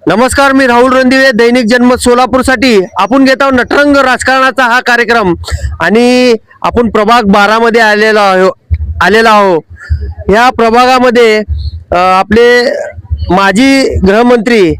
नमस्कार, मी राहुल रणदिवे, दैनिक जनमत सोलापूरसाठी आपण घेत आहोत नटरंग राजकारणाचा हा कार्यक्रम आणि आपण प्रभाग 12 मध्ये आलेला आहो। या प्रभागामध्ये आपले माजी गृहमंत्री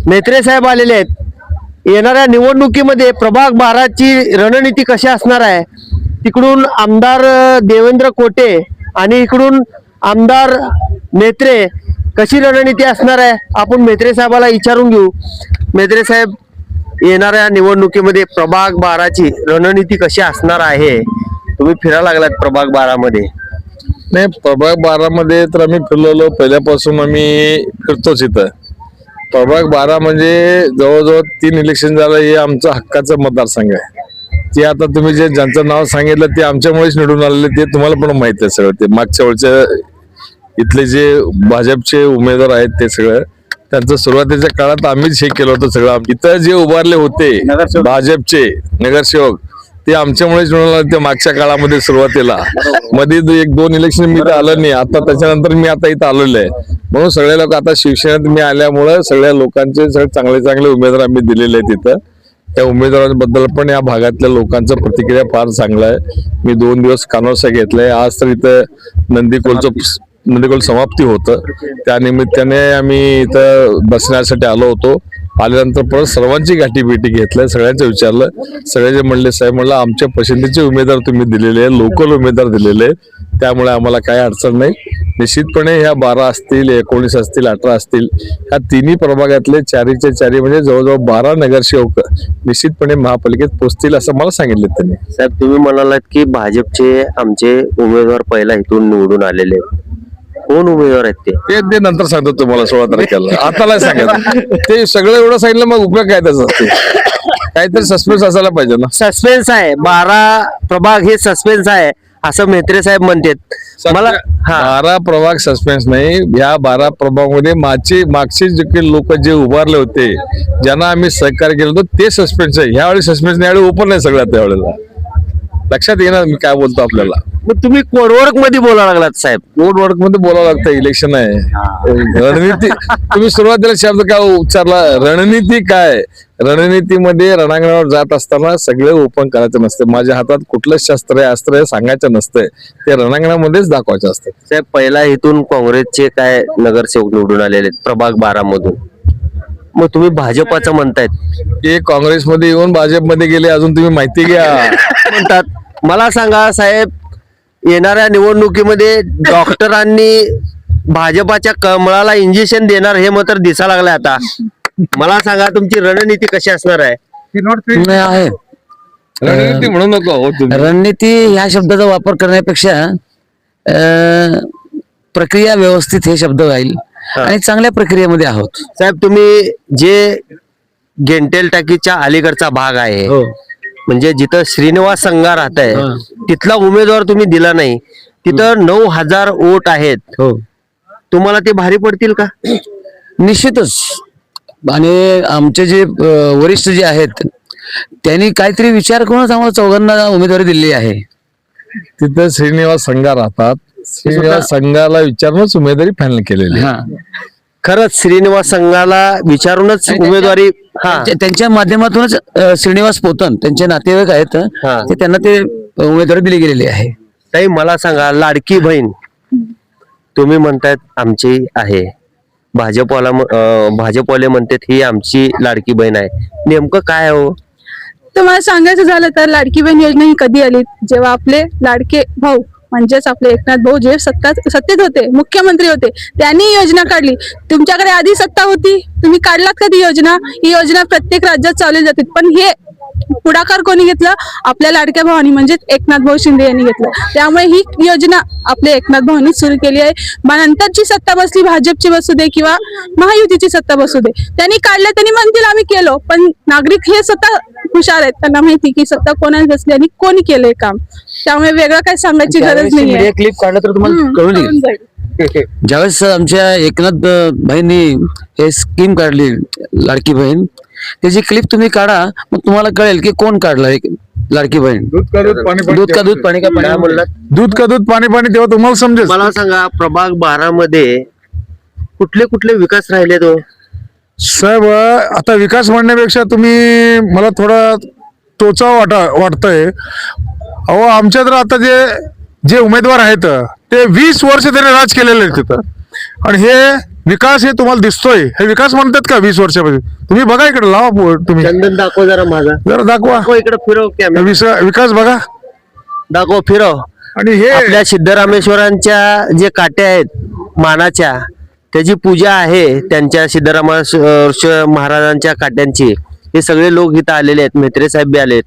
मेत्रे साहेब आलेले आहेत। येणाऱ्या निवडणुकीमध्ये प्रभाग 12 ची रणनीती कशी असणार आहे, तिकडून आमदार देवेंद्र कोटे आणि इकडून आमदार मेत्रे कशी रणनीती असणार आहे, आपण मेत्रे साहेबाला विचारून घेऊ। मेत्रे साहेब, येणाऱ्या निवडणुकीमध्ये प्रभाग 12 ची रणनीती कशी असणार आहे? तुम्ही फिरायला लागलात प्रभाग 12 मध्ये। नाही, प्रभाग 12 मध्ये तर आम्ही फिरलेलो, पहिल्यापासून आम्ही फिरतोच इथं। प्रभाग 12 म्हणजे जवळजवळ 3 इलेक्शन झालं, हे आमचं हक्काचं मतदारसंघ आहे। ते आता तुम्ही जे ज्यांचं नाव सांगितलं ते आमच्यामुळेच निवडून आलेले, ते तुम्हाला पण माहिती आहे सगळं। ते मागच्या वेळच्या इथले जे भाजपचे उमेदवार आहेत ते सगळं त्यांचं सुरुवातीच्या काळात आम्हीच हे केलं होतं सगळं। इथं जे उभारले होते भाजपचे नगरसेवक ते आमच्यामुळेच निवडून आले। ते मागच्या काळामध्ये सुरुवातीला मध्ये 1-2 इलेक्शन मी इथं आलं नाही, आता त्याच्यानंतर मी आता इथं आलेलो आहे। म्हणून सगळे लोक आता शिवसेनेत मी आल्यामुळे सगळ्या लोकांचे सगळे चांगले उमेदवार आम्ही दिलेले आहेत तिथं। त्या उमेदवारांबद्दल पण या भागातल्या लोकांचं प्रतिक्रिया फार चांगला आहे। मी 2 दिवस कानोसा घेतलाय, आज तर इथं नंदीकोल समाप्ती होतं, त्या निमित्ताने आम्ही इथं बसण्यासाठी आलो होतो। आल्यानंतर परत सर्वांची गाठी भेटी घेतल्या, सगळ्यांचं विचारलं, सगळ्याचे म्हणले साहेब म्हणलं आमच्या पसंतीचे उमेदवार तुम्ही दिलेले, लोकल उमेदवार दिलेले, त्यामुळे आम्हाला काही अडचण नाही। निश्चितपणे ह्या 12 असतील, 19 असतील, 18 असतील, ह्या तिन्ही प्रभागातले चारीचे चारी म्हणजे जवळजवळ 12 नगरसेवक निश्चितपणे महापालिकेत पोहोचतील असं मला सांगितलं त्यांनी। साहेब, तुम्ही म्हणालात की भाजपचे आमचे उमेदवार पहिला इथून निवडून आलेले, कोण उमेदवार आहेत ते नंतर सांगतो तुम्हाला 16 तारखेला। आता नाही सांगायचं, ते सगळं एवढं सांगितलं मग उपयोग काय त्याचा? काहीतरी सस्पेन्स असायला पाहिजे ना। सस्पेन्स आहे, 12 प्रभाग हे सस्पेन्स आहे असं मेत्रे साहेब म्हणतात। मला 12 प्रभाग सस्पेन्स नाही, ह्या 12 प्रभागामध्ये मागचे जे लोक जे उभारले होते, ज्यांना आम्ही सहकार्य केलं होतं ते सस्पेन्स आहे। ह्यावेळी सस्पेन्स नाही, यावेळी ओपन नाही सगळ्यात, त्यावेळेला लक्षात येणार मी काय बोलतो आपल्याला। मग तुम्ही कोडवर्क मध्ये बोलायला लागलात साहेब। कोडवर्क मध्ये बोलावं लागतं, इलेक्शन आहे। रणनीती तुम्ही सुरुवातीला शब्द काय उच्चारला, रणनीती काय? रणनीतीमध्ये रणांगणावर जात असताना सगळे ओपन करायचं नसतं, माझ्या हातात कुठलं शस्त्र आहे अस्त्र आहे सांगायचं नसतंय, ते रणांगणामध्येच दाखवायचं असतं। साहेब, पहिला इथून काँग्रेसचे काय नगरसेवक निवडून आलेले प्रभाग 12 मधून, मग तुम्ही भाजपाचं म्हणतायत? ते काँग्रेसमध्ये येऊन भाजपमध्ये गेले, अजून तुम्ही माहिती घ्या म्हणतात। मला सांगा साहेब, येणाऱ्या निवडणुकीमध्ये डॉक्टरांनी भाजपाच्या कमळाला इंजेक्शन देणार हे मात्र दिसायला लागलंय आता। मला सांगा तुमची रणनीती कशी असणार आहे? आहे रणनीती म्हणू नको हो तुम्ही। रणनीती ह्या शब्दाचा वापर करण्यापेक्षा प्रक्रिया व्यवस्थित हे शब्द राहील आणि चांगल्या प्रक्रियेमध्ये आहोत। साहेब, तुम्ही जे गेंटेल टाकीच्या अलीकडचा भाग आहे, म्हणजे जिथं श्रीनिवास संघा राहत आहे, तिथला उमेदवार तुम्ही दिला नाही, तिथं 9000 वोट आहेत, तुम्हाला ते भारी पडतील का? निश्चितच। आणि आमचे जे वरिष्ठ जे आहेत त्यांनी काहीतरी विचार करूनच आम्हाला 4घांना उमेदवारी दिली आहे। तिथं श्रीनिवास संघा राहतात, श्रीनिवास संघाला विचारूनच उमेदवारी फायनल केलेली आहे। खरंच श्रीनिवास संघाला विचारूनच उमेदवारी, त्यांच्या माध्यमातूनच श्रीनिवास पोतन त्यांचे नातेवाईक आहेत, ते त्यांना ते उमेदवारी दिली गेलेली आहे। ताई, मला सांगा, लाडकी बहीण तुम्ही म्हणतायत आमची आहे, भाजपवाले म्हणतात ही आमची लाडकी बहीण आहे, नेमकं काय हो? तुम्हाला सांगायचं झालं तर लाडकी बहीण योजना ही कधी आली? जेव्हा आपले लाडके भाऊ म्हणजेच आपले एकनाथ भाऊ जे सत्तेत होते, मुख्यमंत्री होते, त्यांनी योजना काढली। तुमच्याकडे आधी सत्ता होती, तुम्ही काढलात कधी योजना? ही योजना प्रत्येक राज्यात चालवली जाते, पण हे पुढाकार कोणी घेतलं? आपल्या लाडक्या भावानी म्हणजे एकनाथ भाऊ शिंदे यांनी घेतलं। त्यामुळे ही योजना आपल्या एकनाथ भावांनी सुरू केली आहे। नंतरची सत्ता बसली, भाजपची बसू दे किंवा महायुतीची सत्ता बसू दे, त्यांनी काढलं, त्यांनी म्हणतील आम्ही केलो, पण नागरिक हे स्वतः हुशार आहेत, त्यांना माहिती की सत्ता कोणाला बसली आणि कोणी केलंय काम, त्यामुळे वेगळं काय सांगायची गरज नाही। क्लिप काढलं तर तुम्हाला कळून येईल। ज्यावेळेस आमच्या एकनाथ भाईंनी हे स्कीम काढली लाडकी बहीण, त्याची क्लिप तुम्ही काढा, मग तुम्हाला कळेल की कोण काढलाय लाडकी बहीण। दूध का दूध पाणी दूध का दूध पाणी का पाणी बोललात? दूध का दूध पाणी पाणी, तेव्हा तुम्हाला समजेल। मला सांगा, प्रभाग 12 मध्ये कुठले कुठले विकास राहिले तो? साहेब आता विकास म्हणण्यापेक्षा तुम्ही मला थोडा टोचा वाटतंय. अहो आमच्या तर आता जे उमेदवार आहेत ते 20 वर्ष त्यांनी राज केलेले आहेत तिथं, आणि हे विकास हे तुम्हाला दिसतोय, हे विकास म्हणतात का 20 वर्षामध्ये? तुम्ही बघा इकडे, लावा तुम्ही चंदन दाखव जरा माझा, जरा दाखवा इकडे फिरव कॅमेरा, विकास बघा. दाखव फिरव. आणि हे आपल्या सिद्धरामेश्वरांच्या जे काट्या आहेत मानाच्या, त्याची पूजा आहे त्यांच्या सिद्धरामेश्वर महाराजांच्या काट्यांची. हे सगळे लोक इथं आलेले आहेत, म्हेत्रे साहेब बी आलेत,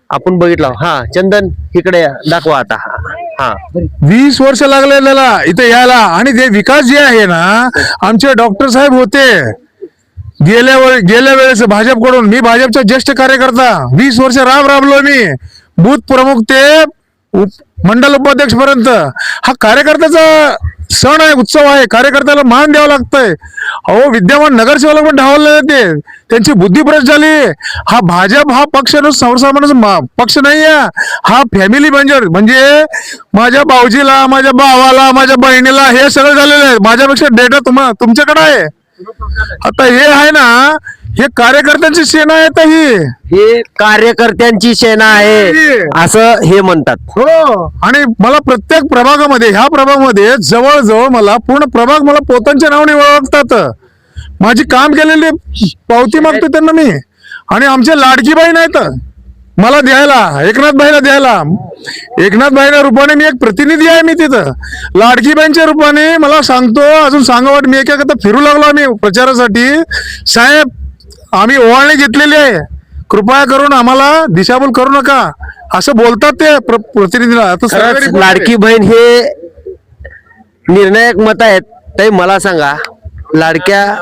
आपण बघितलं. हा चंदन इकडे या, दाखवा आता. हा 20 वर्ष लागले त्याला इथे यायला. आणि ते विकास जे आहे ना, आमचे डॉक्टर साहेब होते गेल्या वेळेस भाजपकडून. मी भाजपचा ज्येष्ठ कार्यकर्ता, 20 वर्ष राबलो मी, बूथ प्रमुख ते मंडल उपाध्यक्ष पर्यंत. हा कार्यकर्त्याचा सण आहे, उत्सव आहे, कार्यकर्त्याला मान द्यावं लागतंय. अहो विद्यमान नगरसेवक पण ढावले ते, त्यांची बुद्धी भ्रष्ट झाली. हा भाजप हा पक्ष सर्वसामान्य पक्ष नाहीये, हा फॅमिली म्हणजे माझ्या भाऊजीला, माझ्या भावाला, माझ्या बहिणीला हे सगळं झालेलं आहे. माझ्यापेक्षा डेटा तुमच्याकडे आहे. आता हे आहे ना, हे कार्यकर्त्यांची सेना आहे. तर हे कार्यकर्त्यांची सेना आहे असं हे म्हणतात. हो, आणि मला प्रत्येक प्रभागामध्ये, ह्या प्रभागामध्ये जवळजवळ मला पूर्ण प्रभाग मला पोतांच्या नावाने ओळखतात. माझी काम केलेली पावती मागतो त्यांना मी. आणि आमचे लाडकी बाई नाहीत मला द्यायला, एकनाथ भाईला द्यायला. एकनाथ भाईच्या रूपाने मी एक प्रतिनिधी आहे. मी तिथं लाडकी बाईंच्या रूपाने मला सांगतो, अजून सांगावट मी एका फिरू लागलो आम्ही प्रचारासाठी. साहेब आम्ही ओवाळणी घेतलेली आहे, कृपया करून आम्हाला दिशाभूल करू नका असं बोलतात ते प्रतिनिधीला. आता खरंच लाडकी बहीण हे निर्णायक मत आहेत. ताई मला सांगा, लाडक्या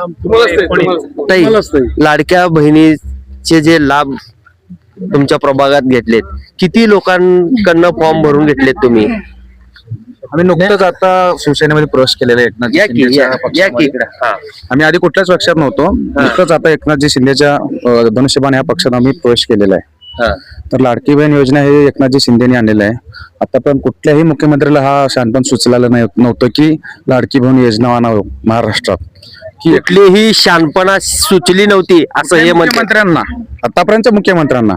बहिणीचे जे लाभ तुमच्या प्रभागात घेतलेत, किती लोकांकडनं फॉर्म भरून घेतलेत तुम्ही? आम्ही नुकतंच आता शिवसेनेमध्ये प्रवेश केलेला आहे एकनाथजी या की शिंदेच्या या पक्षामध्ये. इकडे. हा आम्ही आधी कुठल्याच पक्षात नव्हतो, नुकतंच आता एकनाथजी शिंदेच्या धनुष्यबाण या पक्षात आम्ही प्रवेश केलेला आहे. हा. तर लाडकी बहीण योजना हे एकनाथजी शिंदेने आणलेलं आहे. आतापर्यंत कुठल्याही मुख्यमंत्र्याला हा शानपण सुचलेलं नव्हतं की लाडकी बहीण योजना आणावं महाराष्ट्रात. की कुठलीही शानपणा सुचली नव्हती असं हे म्हणतात. मुख्यमंत्र्यांना, आतापर्यंतच्या मुख्यमंत्र्यांना,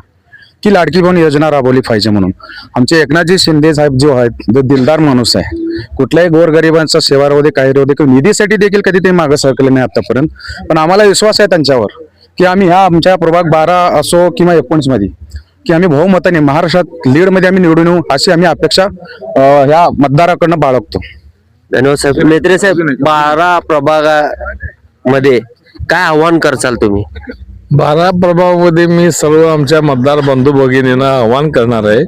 की लाडकी बहीण योजना राबवली पाहिजे म्हणून. आमचे एकनाथजी शिंदे साहेब जो आहेत, जो दिलदार माणूस आहे, कुठल्याही गोरगरिबांचा सेवा राहू दे, काही राहू दे, किंवा निधीसाठी देखील कधी ते मागे सरकले नाही आतापर्यंत. पण आम्हाला विश्वास आहे त्यांच्यावर की आम्ही ह्या आमच्या प्रभाग 12 असो किंवा 19 मध्ये, की आम्ही बहुमताने महाराष्ट्रात लीड मध्ये आम्ही निवडून येऊ अशी आम्ही अपेक्षा ह्या मतदाराकडनं बाळगतो. धन्यवाद साहेब. मेत्रे साहेब, 12 प्रभागामध्ये काय आव्हान करसाल तुम्ही? 12 प्रभागामध्ये मी सर्व आमच्या मतदार बंधू भगिनींना आवाहन करणार आहे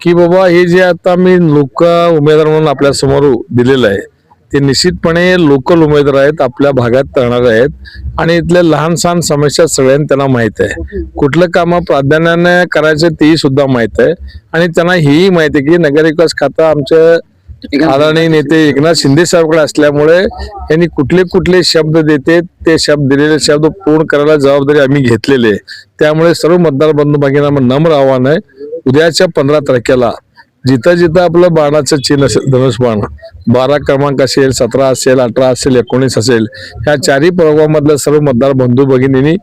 की बाबा, हे जे आता मी लोक उमेदवार म्हणून आपल्या समोर दिलेलं आहे, ते निश्चितपणे लोकल उमेदवार आहेत, आपल्या भागात तळणारे आहेत, आणि इथल्या लहान सहान समस्या सगळ्यांना त्यांना माहित आहे. कुठलं काम प्राधान्याने करायचं तेही सुद्धा माहित आहे. आणि त्यांना हेही माहिती आहे की नगरविकास खातं आमचं आदरणीय नेते एकनाथ शिंदे साहेबकडे असल्यामुळे यांनी कुठले शब्द देते ते दिलेले शब्द पूर्ण करायला जबाबदारी आम्ही घेतलेली आहे. त्यामुळे सर्व मतदार बंधू भगिनींना नम्र आव्हान आहे, उद्याच्या 15 तारखेला जिथं जिथं आपलं बाणाचं चिन्ह असेल, धनुष्यबाण 12 क्रमांक असेल, 17 असेल, 18 असेल, 19 असेल, ह्या 4ही प्रभागामधल्या सर्व मतदार बंधू भगिनींनी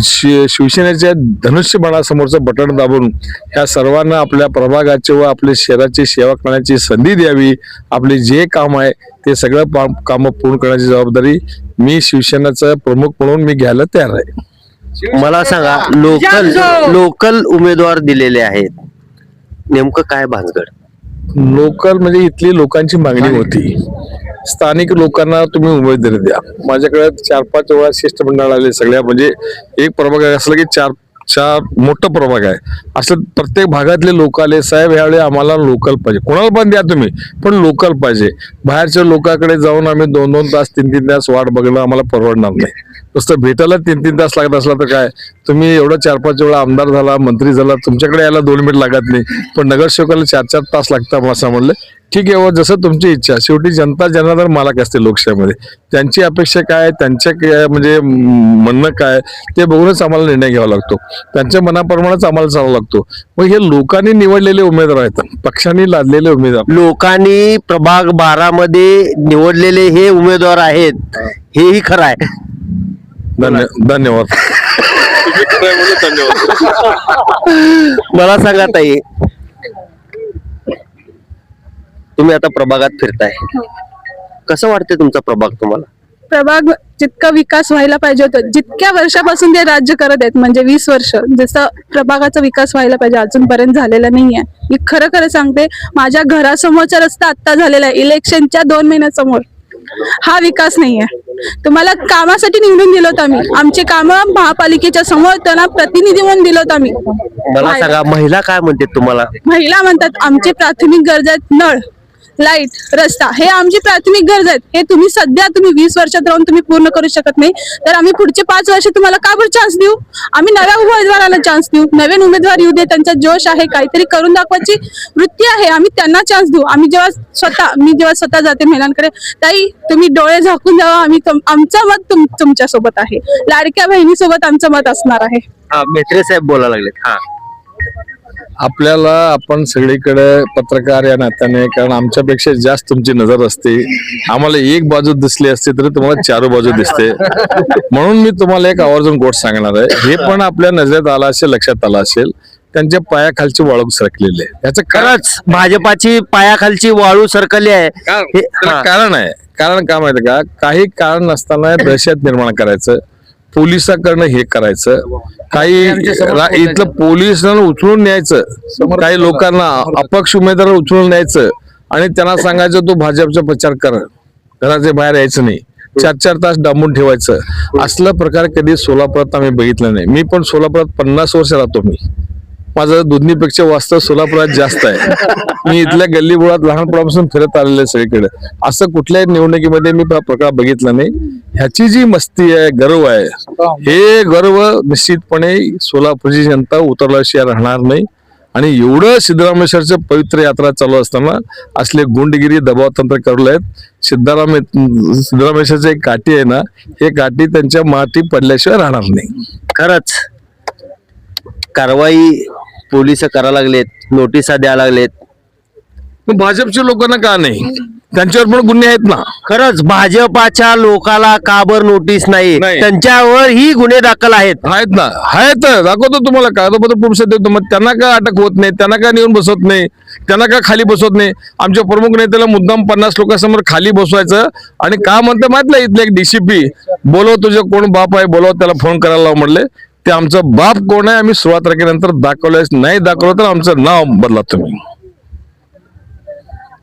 शिवसेनेच्या धनुष्यबाणासमोरचं बटन दाबून ह्या सर्वांना आपल्या प्रभागाचे व आपल्या शहराची सेवा करण्याची संधी द्यावी. आपले जे काम आहे ते सगळं काम पूर्ण करण्याची जबाबदारी मी शिवसेनेचा प्रमुख म्हणून मी घ्यायला तयार आहे. मला सांगा, लोकल उमेदवार दिलेले आहेत, नेमकं काय भानगड? लोकल म्हणजे इथली लोकांची मागणी होती, स्थानिक लोकांना तुम्ही उमेदवारी द्या. माझ्याकडे 4-5 वेळा शिष्टमंडळ आले सगळ्या, म्हणजे एक प्रभाग असला की 4 मोठं प्रभाग आहे, असं प्रत्येक भागातले लोक आले. साहेब यावेळी आम्हाला लोकल पाहिजे, कोणाला पण द्या तुम्ही, पण लोकल पाहिजे. बाहेरच्या लोकांकडे जाऊन आम्ही 2-2 तास 3-3 तास वाट बघणं आम्हाला परवडणार नाही. नुसतं भेटायला 3-3 तास लागत असला तर काय, तुम्ही एवढं 4-5 वेळा आमदार झाला, मंत्री झाला, तुमच्याकडे यायला 2 मिनिट लागत नाही, पण नगरसेवकाला 4-4 तास लागतात असं म्हणलं. ठीक आहे, जसं तुमची इच्छा. शेवटी जनता जनार्दन मालक असते लोकशाहीमध्ये. त्यांची अपेक्षा काय, त्यांच्या म्हणजे म्हणणं काय, ते बघूनच आम्हाला निर्णय घ्यावा लागतो. त्यांच्या मनाप्रमाणेच आम्हाला चालावं लागतो. मग हे लोकांनी निवडलेले उमेदवार आहेत, पक्षांनी लादलेले उमेदवार, लोकांनी प्रभाग 12 मध्ये निवडलेले हे उमेदवार आहेत, हेही खरं आहे. धन्यवाद तुम्ही खरं म्हणून धन्यवाद. मला सांगा ताई, तुम्ही आता प्रभागात फिरताय, कसं वाटतंय तुमचा प्रभाग तुम्हाला? प्रभाग जितका विकास व्हायला पाहिजे होता, जितक्या वर्षापासून ते राज्य करत आहेत, म्हणजे 20 वर्ष, जसं प्रभागाचा विकास व्हायला पाहिजे अजूनपर्यंत झालेला नाहीये. मी खरं खरं सांगते, माझ्या घरासमोरचा रस्ता आता झालेला आहे, इलेक्शनच्या 2 महिन्यासमोर. हा विकास नाहीये. तुम्हाला कामासाठी निवडून दिलं होतं आम्ही, आमचे काम महापालिकेच्या समोर त्यांना प्रतिनिधी म्हणून दिलं होतं आम्ही. मला सांगा, महिला काय म्हणते तुम्हाला? महिला म्हणतात आमचे प्राथमिक गरजा आहेत नळ, लाईट, रस्ता, हे आमची प्राथमिक गरज आहेत. हे तुम्ही 20 वर्षात राहून तुम्ही पूर्ण करू शकत नाही, तर आम्ही पुढचे 5 वर्ष तुम्हाला का बरं चान्स देऊ? आम्ही नव्या उमेदवाराला चान्स देऊ, नवीन उमेदवार येऊ दे, त्यांचा जोश आहे, काहीतरी करून दाखवायची वृत्ती आहे, आम्ही त्यांना चान्स देऊ. मी जेव्हा स्वतः जाते महिलांकडे, ताई तुम्ही डोळे झाकून जावा, आमचं मत तुमच्या सोबत आहे, लाडक्या बहिणीसोबत आमचं मत असणार आहे. मेत्रे साहेब बोलायला लागलेत. हा, आपल्याला आपण सगळीकडे पत्रकार या नात्याने, कारण आमच्यापेक्षा जास्त तुमची नजर असते, आम्हाला एक बाजू दिसली असते तरी तुम्हाला 4 बाजू दिसते. म्हणून मी तुम्हाला एक आवर्जून गोष्ट सांगणार आहे. हे पण आपल्या नजरेत आला असेल, लक्षात आला असेल, त्यांच्या पायाखालची वाळू सरकलेली आहे. याचं खरंच भाजपाची पायाखालची वाळू सरकली आहे. त्याला कारण आहे. कारण काय माहिती का, काही कारण नसताना दहशत निर्माण करायचं, पोलिसाकडनं हे करायचं, काही इथलं पोलिसांना उचलून न्यायचं, काही लोकांना अपक्ष उमेदवार उचलून न्यायचं आणि त्यांना सांगायचं तू भाजपचा प्रचार कर, घराच्या बाहेर यायचं नाही, 4-4 तास डांबून ठेवायचं. असला प्रकार कधी सोलापुरात आम्ही बघितला नाही. मी पण सोलापुरात 50 वर्ष राहतो. माझं दुधनीपेक्षा वास्तव सोलापुरात जास्त आहे. मी इथल्या गल्लीबोळात लहानपणापासून फिरत आलेलं आहे सगळीकडे. असं कुठल्याही निवडणुकीमध्ये मी प्रकार बघितला नाही. ह्याची जी मस्ती आहे, गर्व आहे, हे गर्व निश्चितपणे सोलापूरची जनता उतरल्याशिवाय राहणार नाही. आणि एवढं सिद्धरामेश्वरचं पवित्र यात्रा चालू असताना असले गुंडगिरी दबाव तंत्र करले आहेत. सिद्धरामेश्वरचं एक काठी आहे ना, हे काठी त्यांच्या माती पडल्याशिवाय राहणार नाही. खरंच कारवाई पोलिस करायला लागलेत, नोटिसा द्यायला लागलेत. मग भाजपच्या लोकांना का नाही? त्यांच्यावर पण गुन्हे आहेत ना. खरंच भाजपाच्या लोकाला का बरं नोटीस नाही? नाही. त्यांच्यावर ही गुन्हे दाखल आहेत. आहेत ना, आहेत. दाखवतो तुम्हाला, कागदपत्र पुरुषात देतो. मग त्यांना का अटक होत नाही? त्यांना का नेऊन बसवत नाही? त्यांना का खाली बसवत नाही? आमच्या प्रमुख नेत्याला मुद्दाम 50 लोकांसमोर खाली बसवायचं आणि का म्हणतं माहितलं, इथले एक DCP बोलव, तुझे कोण बाप आहे बोलव, त्याला फोन करायला लाव म्हणले. ते आमचं बाप कोण आहे आम्ही 16 तारखेनंतर दाखवलंय. नाही दाखवलं तर आमचं नाव बदला तुम्ही.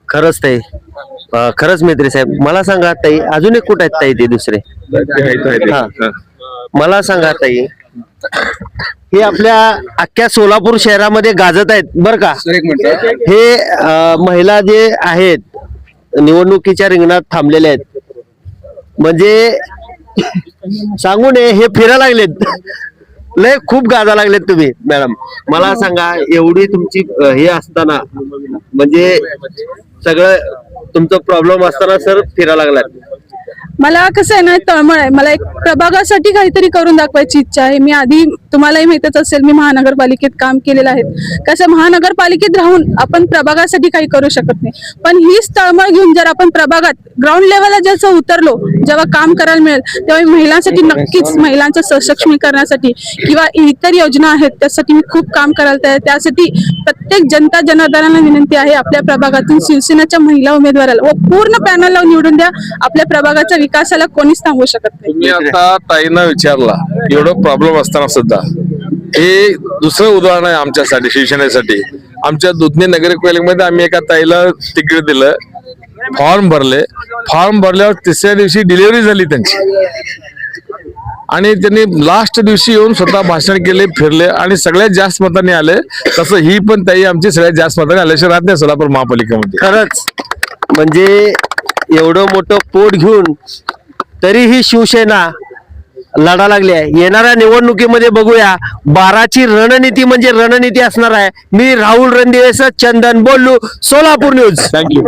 खरंच ताई, खरंच मेत्रे साहेब, मला सांगा ताई, अजून एक कुठे आहेत ताई ते दुसरे? हा. मला सांगा ताई, हे आपल्या अख्ख्या सोलापूर शहरामध्ये गाजत आहेत बरं का. हे महिला जे आहेत निवडणुकीच्या रिंगणात थांबलेले आहेत, म्हणजे सांगू नये, हे फिरायला लागलेत, लय खूप गाजा लागलेत तुम्ही. मॅडम मला सांगा, एवढी तुमची हे असताना, म्हणजे सगळं तुमचं प्रॉब्लेम असताना सर फिरायला लागलात. मला कसं आहे ना, तळमळ आहे. मला एक प्रभागासाठी काहीतरी करून दाखवायची इच्छा आहे. मी आधी, तुम्हालाही माहितच असेल, मी महानगरपालिकेत काम केलेलं आहे. कसं महानगरपालिकेत राहून आपण प्रभागासाठी काही करू शकत नाही, पण हीच तळमळ घेऊन जर आपण प्रभागात ग्राउंड लेवलला जसं उतरलो, जेव्हा काम करायला मिळेल, तेव्हा महिलांसाठी नक्कीच, महिलांचं सशक्तीकरणासाठी किंवा इतर योजना आहेत त्यासाठी मी खूप काम करायला तयार. त्यासाठी प्रत्येक जनता जनार्दनाला विनंती आहे, आपल्या प्रभागातून शिवसेनेच्या महिला उमेदवाराला व पूर्ण पॅनलला निवडून द्या. आपल्या प्रभागाच्या विकासाला कोणीच थांबवू शकत नाही. तुम्ही आता ताईंना विचारला, एवढं प्रॉब्लेम असताना सुद्धा हे दुसरं उदाहरण आहे आमच्यासाठी, शिवसेनेसाठी. आमच्या दुधनी नगरपालिकेमध्ये आम्ही एका ताईला तिकीट दिलं, फॉर्म भरले. फॉर्म भरल्यावर 3ऱ्या दिवशी डिलिव्हरी झाली त्यांची, आणि त्यांनी लास्ट दिवशी येऊन स्वतः भाषण केले, फिरले आणि सगळ्यात जास्त मतांनी आले. तसं ही पण ताई आमची सगळ्यात जास्त मतांनी आल्याशिवाय राहत नाही सोलापूर महापालिकेमध्ये. खरंच म्हणजे एवढं मोठं पोट घेऊन तरीही शिवसेना लढा लागली आहे. येणाऱ्या निवडणुकीमध्ये बघूया, 12ची रणनीती म्हणजे रणनीती असणार आहे. मी राहुल रणदिवेसह चंदन बोलू, सोलापूर न्यूज. थँक्यू.